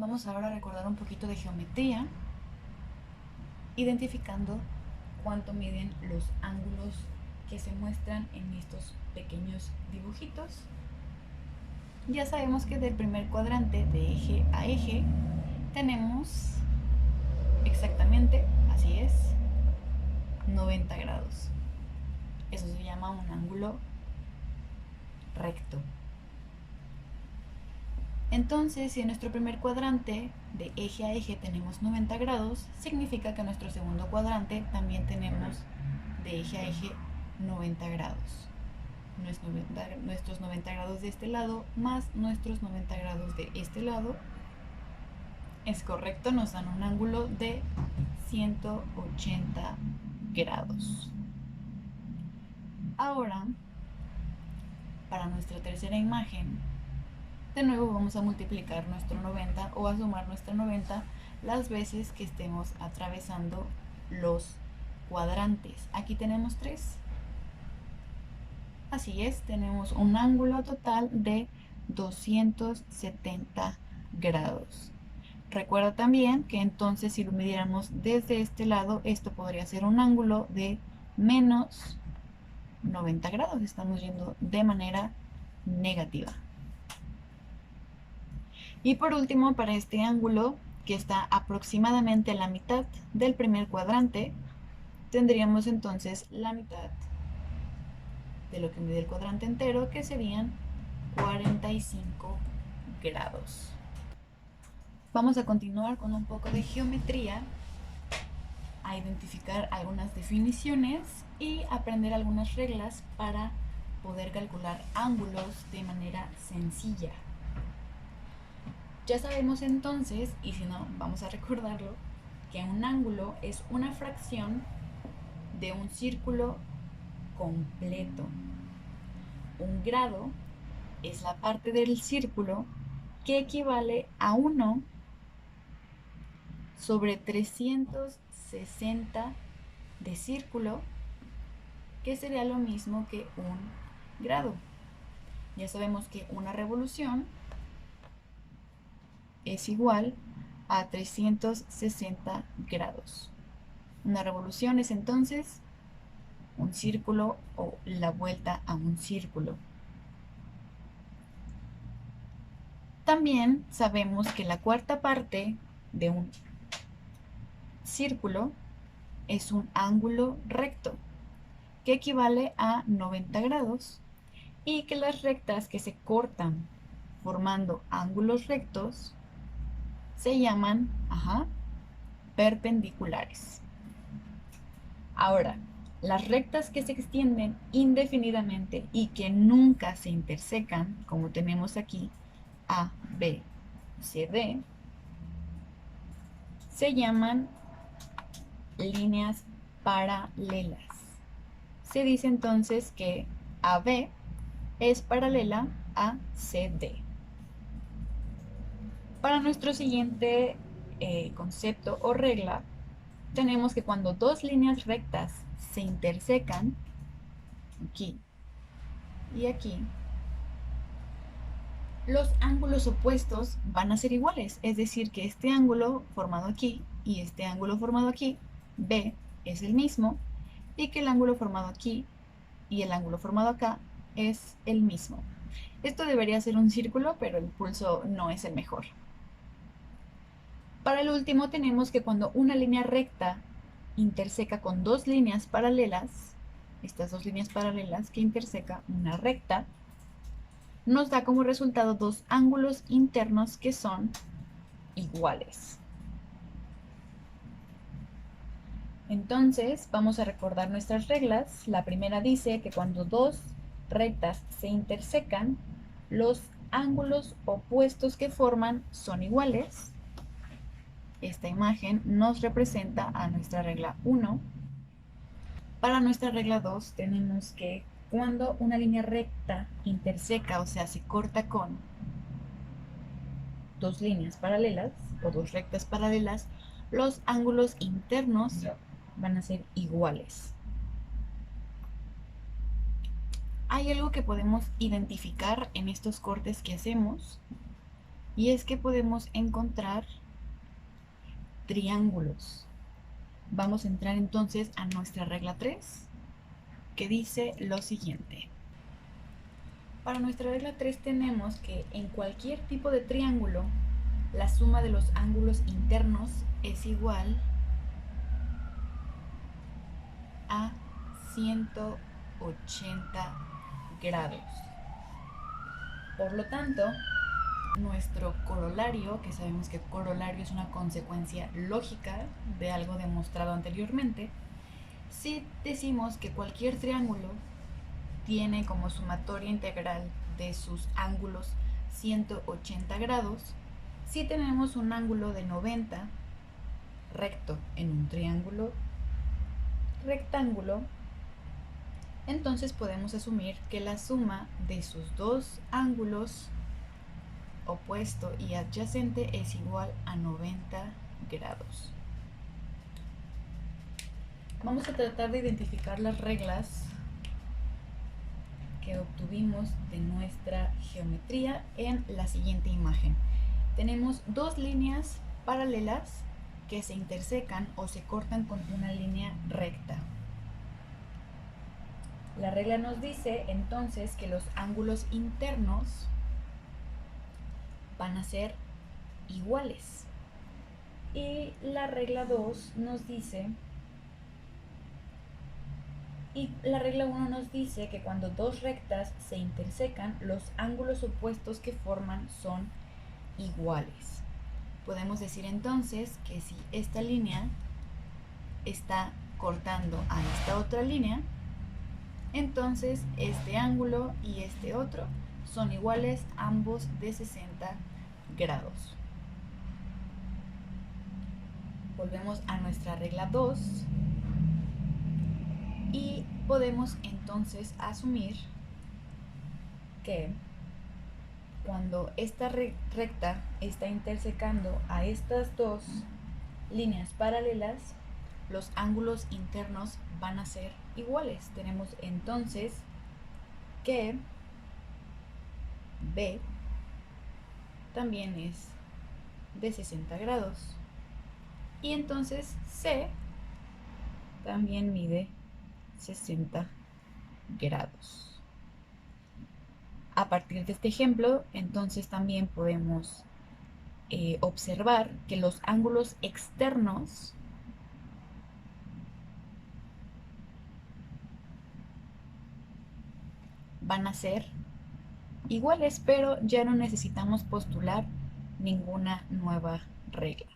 Vamos ahora a recordar un poquito de geometría, identificando cuánto miden los ángulos que se muestran en estos pequeños dibujitos. Ya sabemos que del primer cuadrante de eje a eje tenemos exactamente, así es, 90 grados. Eso se llama un ángulo recto. Entonces, si en nuestro primer cuadrante de eje a eje tenemos 90 grados, significa que en nuestro segundo cuadrante también tenemos de eje a eje 90 grados. Nuestros 90 grados de este lado más nuestros 90 grados de este lado es correcto, nos dan un ángulo de 180 grados. Ahora, para nuestra tercera imagen, de nuevo vamos a multiplicar nuestro 90 o a sumar nuestro 90 las veces que estemos atravesando los cuadrantes. Aquí tenemos 3. Así es, tenemos un ángulo total de 270 grados. Recuerda también que entonces si lo midiéramos desde este lado, esto podría ser un ángulo de menos 90 grados. Estamos yendo de manera negativa. Y por último, para este ángulo, que está aproximadamente a la mitad del primer cuadrante, tendríamos entonces la mitad de lo que mide el cuadrante entero, que serían 45 grados. Vamos a continuar con un poco de geometría, a identificar algunas definiciones y aprender algunas reglas para poder calcular ángulos de manera sencilla. Ya sabemos entonces, y si no, vamos a recordarlo, que un ángulo es una fracción de un círculo completo. Un grado es la parte del círculo que equivale a 1 sobre 360 de círculo, que sería lo mismo que un grado. Ya sabemos que una revolución es igual a 360 grados. Una revolución es entonces un círculo o la vuelta a un círculo. También sabemos que la cuarta parte de un círculo es un ángulo recto, que equivale a 90 grados, y que las rectas que se cortan formando ángulos rectos se llaman perpendiculares. Ahora, las rectas que se extienden indefinidamente y que nunca se intersecan, como tenemos aquí A, B, C, D, se llaman líneas paralelas. Se dice entonces que AB es paralela a CD. Para nuestro siguiente concepto o regla, tenemos que cuando dos líneas rectas se intersecan, aquí y aquí, los ángulos opuestos van a ser iguales. Es decir, que este ángulo formado aquí y este ángulo formado aquí, B, es el mismo, y que el ángulo formado aquí y el ángulo formado acá es el mismo. Esto debería ser un círculo, pero el pulso no es el mejor. Para el último tenemos que cuando una línea recta interseca con dos líneas paralelas, estas dos líneas paralelas que interseca una recta, nos da como resultado dos ángulos internos que son iguales. Entonces, vamos a recordar nuestras reglas. La primera dice que cuando dos rectas se intersecan, los ángulos opuestos que forman son iguales. Esta imagen nos representa a nuestra regla 1. Para nuestra regla 2 tenemos que cuando una línea recta interseca, o sea, se corta con dos líneas paralelas o dos rectas paralelas, los ángulos internos van a ser iguales. Hay algo que podemos identificar en estos cortes que hacemos, Y es que podemos encontrar triángulos. Vamos a entrar entonces a nuestra regla 3, que dice lo siguiente. Para nuestra regla 3 tenemos que en cualquier tipo de triángulo, la suma de los ángulos internos es igual a 180 grados. Por lo tanto, nuestro corolario, que sabemos que corolario es una consecuencia lógica de algo demostrado anteriormente, si decimos que cualquier triángulo tiene como sumatoria integral de sus ángulos 180 grados, si tenemos un ángulo de 90 recto en un triángulo rectángulo, entonces podemos asumir que la suma de sus dos ángulos opuesto y adyacente es igual a 90 grados. Vamos a tratar de identificar las reglas que obtuvimos de nuestra geometría en la siguiente imagen. Tenemos dos líneas paralelas que se intersecan o se cortan con una línea recta. La regla nos dice entonces que los ángulos internos van a ser iguales. Y la regla 2 nos dice, y la regla 1 nos dice que cuando dos rectas se intersecan, los ángulos opuestos que forman son iguales. Podemos decir entonces que si esta línea está cortando a esta otra línea, entonces este ángulo y este otro son iguales, ambos de 60 grados. Volvemos a nuestra regla 2 y podemos entonces asumir que cuando esta recta está intersecando a estas dos líneas paralelas, los ángulos internos van a ser iguales. Tenemos entonces que B también es de 60 grados y entonces C también mide 60 grados. A partir de este ejemplo, entonces también podemos observar que los ángulos externos van a ser iguales, pero ya no necesitamos postular ninguna nueva regla.